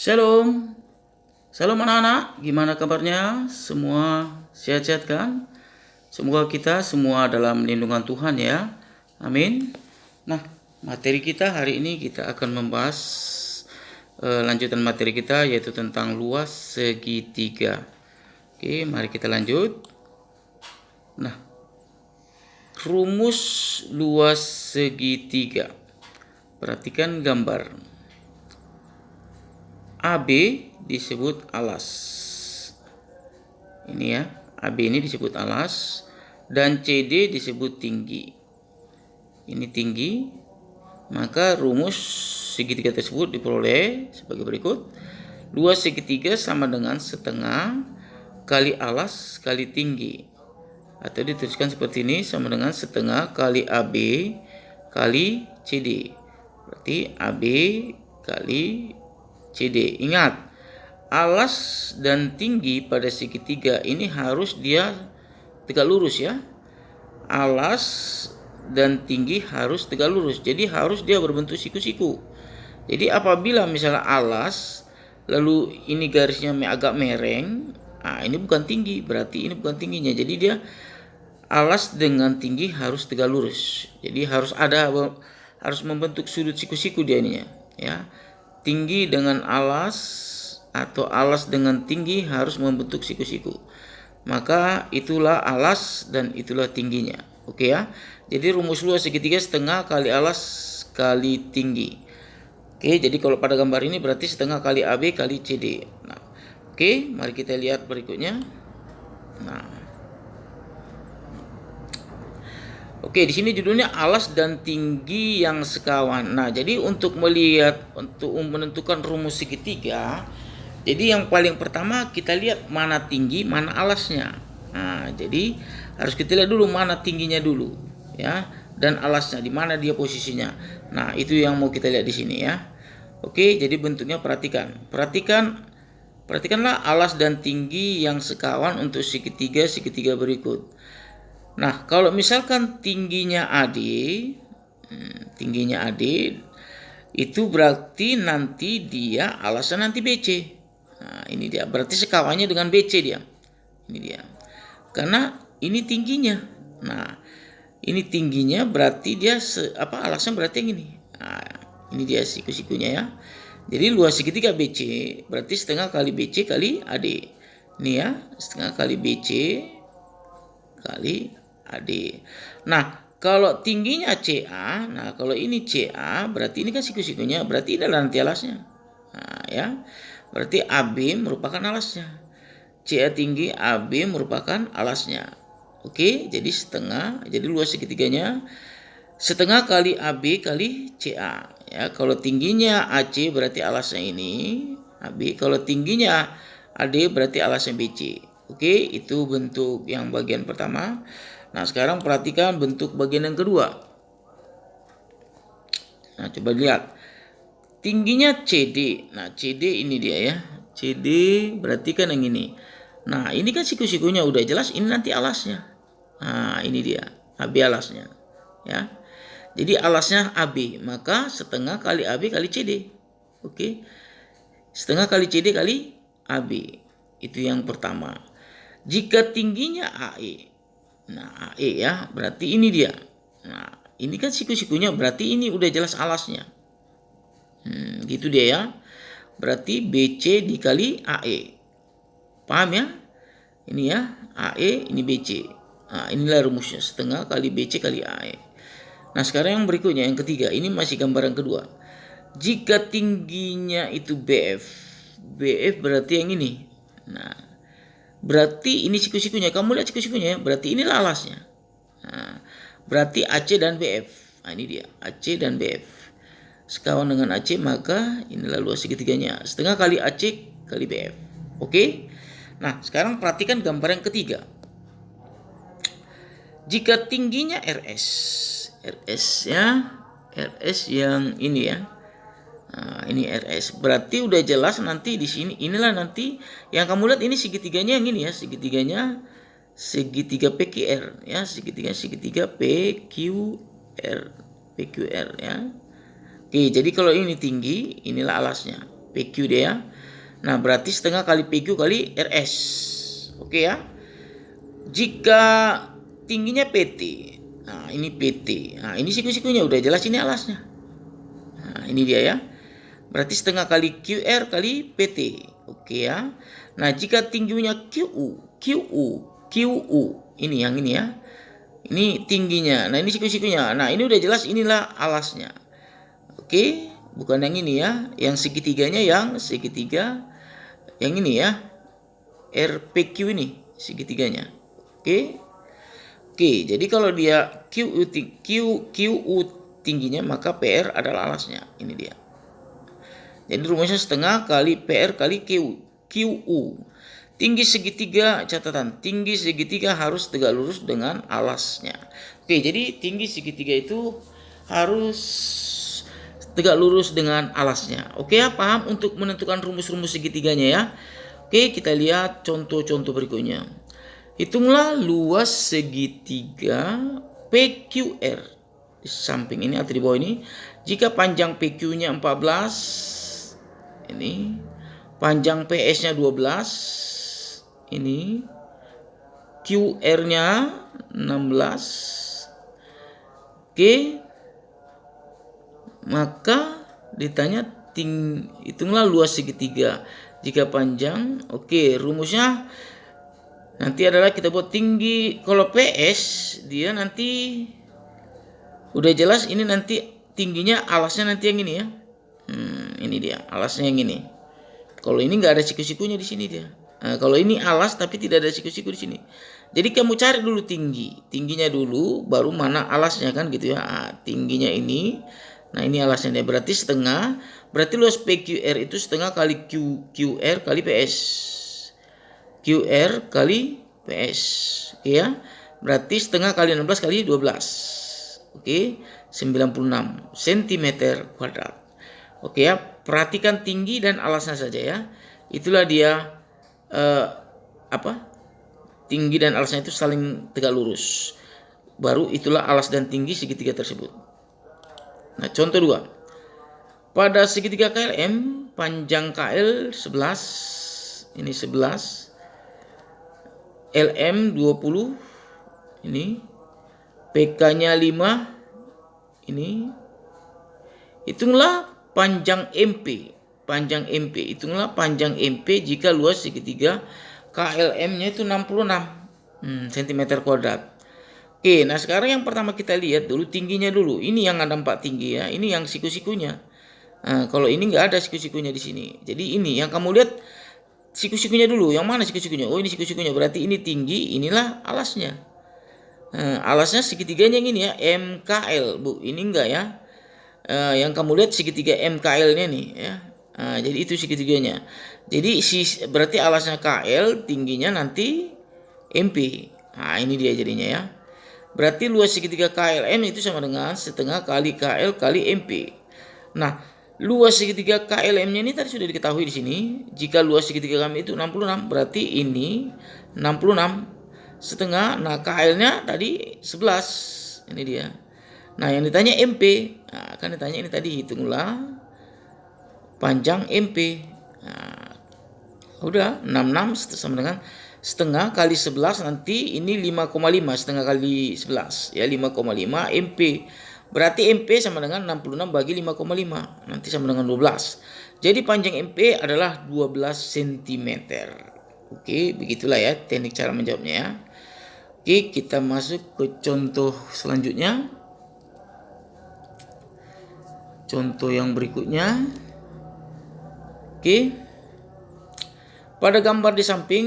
Shalom, shalom anak-anak, gimana kabarnya? Semua sehat-sehat kan? Semoga kita semua dalam lindungan Tuhan ya, amin. Nah, materi kita hari ini kita akan membahas lanjutan materi kita yaitu tentang luas segitiga. Oke, mari kita lanjut. Nah, rumus luas segitiga. Perhatikan gambar. AB disebut alas. Ini ya, AB ini disebut alas dan CD disebut tinggi. Ini tinggi, maka rumus segitiga tersebut diperoleh sebagai berikut. Luas segitiga sama dengan setengah kali alas kali tinggi. Atau dituliskan seperti ini, sama dengan setengah kali AB kali CD. Berarti AB kali CD. Ingat, alas dan tinggi pada segitiga ini harus dia tegak lurus ya. Alas dan tinggi harus tegak lurus. Jadi harus dia berbentuk siku-siku. Jadi apabila misalnya alas lalu ini garisnya agak mereng, nah ini bukan tinggi, berarti ini bukan tingginya. Jadi dia alas dengan tinggi harus tegak lurus. Jadi harus membentuk sudut siku-siku dia ininya ya. Tinggi dengan alas atau alas dengan tinggi harus membentuk siku-siku. Maka itulah alas dan itulah tingginya. Oke ya. Jadi rumus luas segitiga setengah kali alas kali tinggi. Oke, jadi kalau pada gambar ini berarti setengah kali AB kali CD. Nah, oke, mari kita lihat berikutnya. Nah, oke, di sini judulnya alas dan tinggi yang sekawan. Nah, jadi untuk menentukan rumus segitiga, jadi yang paling pertama kita lihat mana tinggi, mana alasnya. Nah, jadi harus kita lihat dulu mana tingginya dulu, ya, dan alasnya di mana dia posisinya. Nah, itu yang mau kita lihat di sini ya. Oke, jadi bentuknya perhatikanlah alas dan tinggi yang sekawan untuk segitiga berikut. Nah, kalau misalkan tingginya AD itu berarti nanti dia alasnya nanti BC. Nah, ini dia. Berarti sekawannya dengan BC dia. Ini dia. Karena ini tingginya. Nah, ini tingginya berarti dia alasnya berarti yang ini. Nah, ini dia siku-sikunya ya. Jadi luas segitiga BC berarti setengah kali BC kali AD. Ini ya, setengah kali BC kali AD. Nah, kalau tingginya CA, nah kalau ini CA berarti ini kan siku-sikunya, berarti ini adalah nanti alasnya. Nah, ya. Berarti AB merupakan alasnya. CA tinggi, AB merupakan alasnya. Oke, jadi jadi luas segitiganya setengah kali AB kali CA. Ya, kalau tingginya AC berarti alasnya ini AB, kalau tingginya AD berarti alasnya BC. Oke, itu bentuk yang bagian pertama. Nah, sekarang perhatikan bentuk bagian yang kedua. Nah, coba lihat. Tingginya CD. Nah, CD ini dia ya. CD berarti kan yang ini. Nah, ini kan siku-sikunya udah jelas, ini nanti alasnya. Nah, ini dia. AB alasnya. Ya. Jadi alasnya AB, maka setengah kali AB kali CD. Oke. Setengah kali CD kali AB. Itu yang pertama. Jika tingginya AE. Nah, AE ya, berarti ini dia. Nah, ini kan siku-sikunya, berarti ini udah jelas alasnya. Gitu dia ya. Berarti BC dikali AE. Paham ya? Ini ya, AE, ini BC. Nah, inilah rumusnya, setengah kali BC kali AE. Nah, sekarang yang berikutnya, yang ketiga. Ini masih gambaran kedua. Jika tingginya itu BF. BF berarti yang ini. Nah, berarti ini siku-sikunya. Kamu lihat siku-sikunya ya. Berarti inilah alasnya. Nah, berarti AC dan BF. Nah, ini dia. AC dan BF. Sekawan dengan AC, maka inilah luas segitiganya. Setengah kali AC kali BF. Oke? Nah, sekarang perhatikan gambar yang ketiga. Jika tingginya RS. RS ya. RS yang ini ya. Nah, ini RS. Berarti udah jelas nanti di sini inilah nanti yang kamu lihat ini segitiganya yang ini ya, segitiga PQR ya, segitiga PQR ya. Oke, jadi kalau ini tinggi, inilah alasnya. PQ dia. Nah, berarti setengah kali PQ kali RS. Oke ya. Jika tingginya PT, nah ini PT. Nah, ini siku-sikunya udah jelas, ini alasnya. Nah, ini dia ya. Berarti setengah kali QR kali PT. Oke ya. Nah, jika tingginya QU. Ini yang ini ya. Ini tingginya. Nah, ini siku-sikunya. Nah, ini udah jelas, inilah alasnya. Oke, bukan yang ini ya. Yang segitiganya yang segitiga yang ini ya. RPQ ini segitiganya. Oke. Oke, jadi kalau dia QU tingginya, maka PR adalah alasnya. Ini dia. Jadi rumusnya setengah kali PR kali QU. Tinggi segitiga, catatan, tinggi segitiga harus tegak lurus dengan alasnya. Oke, jadi tinggi segitiga itu harus tegak lurus dengan alasnya. Oke ya, paham untuk menentukan rumus-rumus segitiganya ya. Oke, kita lihat contoh-contoh berikutnya. Hitunglah luas segitiga PQR di samping ini atau di bawah ini. Jika panjang PQ-nya 14, ini panjang PS-nya 12, ini QR-nya 16. Oke, maka ditanya hitunglah luas segitiga jika panjang. Oke, rumusnya nanti adalah kita buat tinggi. Kalau PS dia nanti udah jelas, ini nanti tingginya alasnya nanti yang ini ya. Ini dia alasnya yang ini. Kalau ini nggak ada siku-sikunya di sini dia. Nah, kalau ini alas tapi tidak ada siku-siku di sini. Jadi kamu cari dulu tingginya dulu, baru mana alasnya kan gitu ya. Nah, tingginya ini. Nah, ini alasnya dia. Berarti setengah. Berarti luas PQR itu setengah kali QR kali PS. QR kali PS. Oke ya. Berarti setengah kali 16 kali 12. Oke, 96 cm kuadrat. Oke ya, perhatikan tinggi dan alasnya saja ya. Itulah dia tinggi dan alasnya itu saling tegak lurus. Baru itulah alas dan tinggi segitiga tersebut. Nah, contoh 2. Pada segitiga KLM, panjang KL 11, ini 11, LM 20, ini PK-nya 5, ini. Hitunglah panjang MP. Hitunglah panjang MP jika luas segitiga KLM-nya itu 66 cm kuadrat. Oke, nah sekarang yang pertama kita lihat dulu tingginya dulu. Ini yang ada 4 tinggi ya. Ini yang siku-sikunya. Nah, kalau ini nggak ada siku-sikunya di sini. Jadi ini yang kamu lihat siku-sikunya dulu. Yang mana siku-sikunya? Oh, ini siku-sikunya. Berarti ini tinggi, inilah alasnya. Nah, alasnya segitiganya yang ini ya, MKL, Bu. Ini enggak ya. Yang kamu lihat segitiga MKL-nya nih ya. Nah, jadi itu segitiganya. Jadi berarti alasnya KL, tingginya nanti MP. Nah, ini dia jadinya ya. Berarti luas segitiga KLM itu sama dengan setengah kali KL kali MP. Nah, luas segitiga KLM-nya ini tadi sudah diketahui di sini. Jika luas segitiga kami itu 66, berarti ini 66 setengah. Nah, KL-nya tadi 11. Ini dia. Nah, yang ditanya MP. Nah, kan ditanya ini tadi, hitunglah panjang MP. Nah, udah 66 sama dengan setengah kali 11, nanti ini 5,5 setengah kali 11 ya, 5,5 MP. Berarti MP sama dengan 66 bagi 5,5, nanti sama dengan 12. Jadi panjang MP adalah 12 cm. Oke, begitulah ya teknik cara menjawabnya ya. Oke, kita masuk ke contoh selanjutnya. Contoh yang berikutnya. Oke. Pada gambar di samping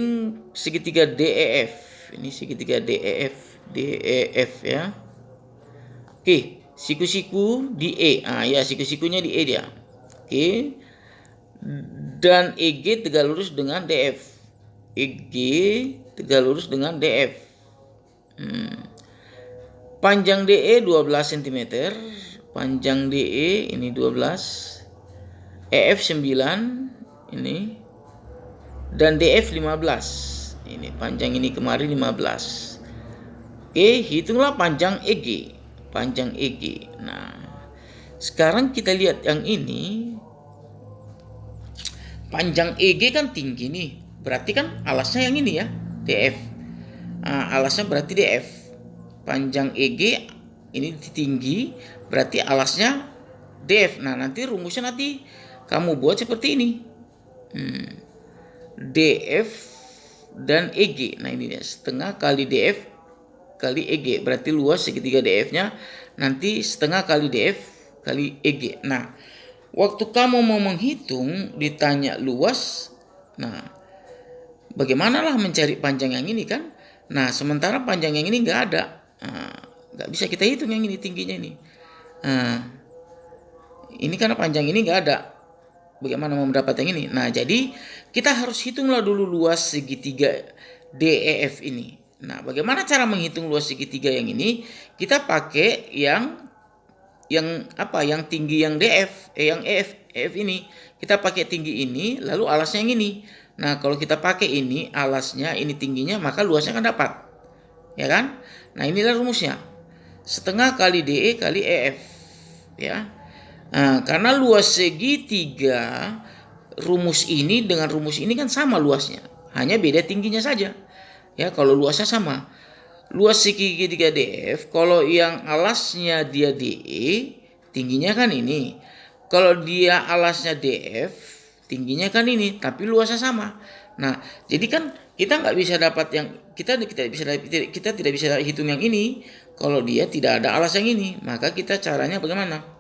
segitiga DEF. Ini segitiga DEF ya. Oke, siku-siku di E. Ya, siku-sikunya di E dia. Oke. Dan EG tegak lurus dengan DF. EG tegak lurus dengan DF. Panjang DE 12 cm. Panjang DE ini 12. EF 9 ini. Dan DF 15. Ini panjang ini kemarin 15. Oke, hitunglah panjang EG. Panjang EG. Nah, sekarang kita lihat yang ini. panjang EG kan tinggi nih, berarti kan alasnya yang ini ya, DF. Alasnya berarti DF. Panjang EG ini tinggi, berarti alasnya DF. Nah, nanti rumusnya nanti kamu buat seperti ini. DF dan EG. Nah, ini ya, setengah kali DF kali EG. Berarti luas segitiga DF-nya nanti setengah kali DF kali EG. Nah, waktu kamu mau menghitung ditanya luas, nah bagaimana lah mencari panjang yang ini kan? Nah, sementara panjang yang ini nggak ada, nggak bisa kita hitung yang ini tingginya ini. Ini karena panjang ini nggak ada. Bagaimana mau mendapat yang ini? Nah, jadi kita harus hitunglah dulu luas segitiga DEF ini. Nah, bagaimana cara menghitung luas segitiga yang ini? Kita pakai yang apa? Yang tinggi yang DF, yang EF ini. Kita pakai tinggi ini, lalu alasnya yang ini. Nah, kalau kita pakai ini alasnya, ini tingginya, maka luasnya kan dapat. Ya kan? Nah, inilah rumusnya. Setengah kali DE kali EF. Ya. Nah, karena luas segitiga, rumus ini dengan rumus ini kan sama luasnya, hanya beda tingginya saja. Ya, kalau luasnya sama. Luas segitiga DF, kalau yang alasnya dia DE, tingginya kan ini. Kalau dia alasnya DF, tingginya kan ini, tapi luasnya sama. Nah, jadi kan kita nggak bisa dapat yang kita tidak bisa hitung yang ini kalau dia tidak ada alas yang ini. Maka kita caranya bagaimana?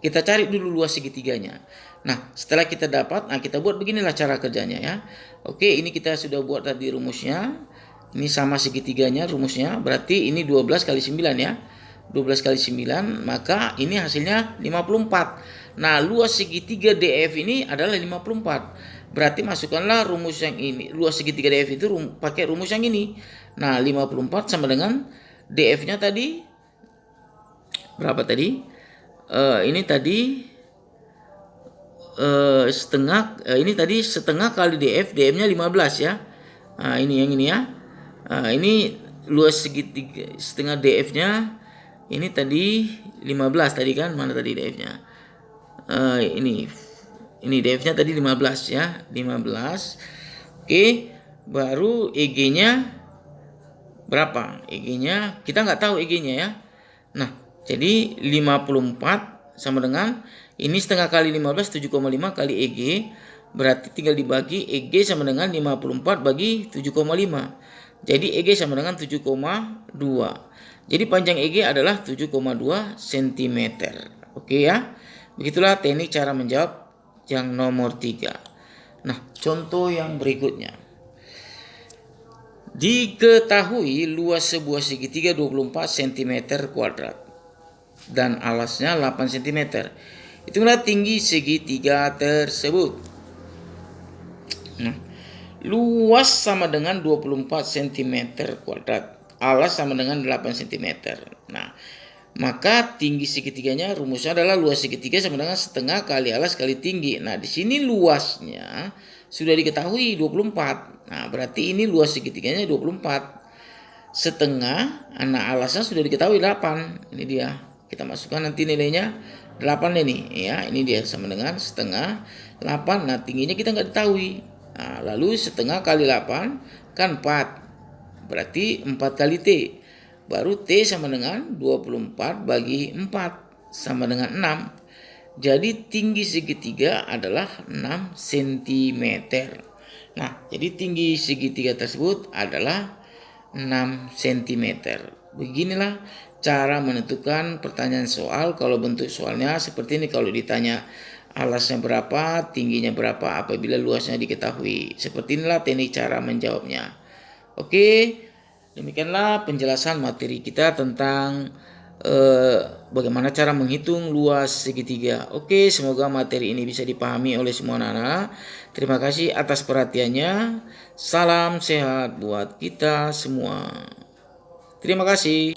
Kita cari dulu luas segitiganya. Nah, setelah kita dapat, nah kita buat beginilah cara kerjanya ya. Oke, ini kita sudah buat tadi rumusnya. Ini sama segitiganya rumusnya. Berarti ini 12 kali 9 ya. 12 kali 9, maka ini hasilnya 54. Nah, luas segitiga DF ini adalah 54. Berarti masukkanlah rumus yang ini. Luas segitiga DF itu pakai rumus yang ini. Nah, 54 sama dengan DF-nya tadi berapa tadi? Ini tadi setengah, ini tadi setengah kali DF, DM-nya 15 ya. Nah, ini yang ini ya. Ini luas segitiga setengah DF-nya, ini tadi 15 tadi kan, mana tadi DF-nya? Ini DF-nya tadi 15 ya, 15. Oke, baru EG-nya berapa? EG-nya kita nggak tahu EG-nya ya. Nah, jadi 54 sama dengan ini setengah kali 15, 7,5 kali EG. Berarti tinggal dibagi, EG sama dengan 54 bagi 7,5. Jadi EG sama dengan 7,2. Jadi panjang EG adalah 7,2 cm. Oke ya. Begitulah teknik cara menjawab yang nomor 3. Nah, contoh yang berikutnya. Diketahui luas sebuah segitiga 24 cm kuadrat dan alasnya 8 cm. Itulah tinggi segitiga tersebut. Nah, luas sama dengan 24 cm kuadrat, alas sama dengan 8 cm. Nah, maka tinggi segitiganya rumusnya adalah luas segitiga sama dengan setengah kali alas kali tinggi. Nah, di sini luasnya sudah diketahui 24. Nah, berarti ini luas segitiganya 24. Setengah, anak alasnya sudah diketahui 8. Ini dia. Kita masukkan nanti nilainya 8 ini ya. Ini dia sama dengan setengah 8. Nah, tingginya kita nggak ketahui. Nah, lalu setengah kali 8 kan 4. Berarti 4 kali T. Baru T sama dengan 24 bagi 4 sama dengan 6. Jadi tinggi segitiga adalah 6 cm. Nah, jadi tinggi segitiga tersebut adalah 6 cm. Beginilah cara menentukan pertanyaan soal kalau bentuk soalnya seperti ini. Kalau ditanya alasnya berapa, tingginya berapa apabila luasnya diketahui. Seperti inilah teknik cara menjawabnya. Oke, demikianlah penjelasan materi kita tentang bagaimana cara menghitung luas segitiga. Oke, semoga materi ini bisa dipahami oleh semua anak-anak. Terima kasih atas perhatiannya. Salam sehat buat kita semua. Terima kasih.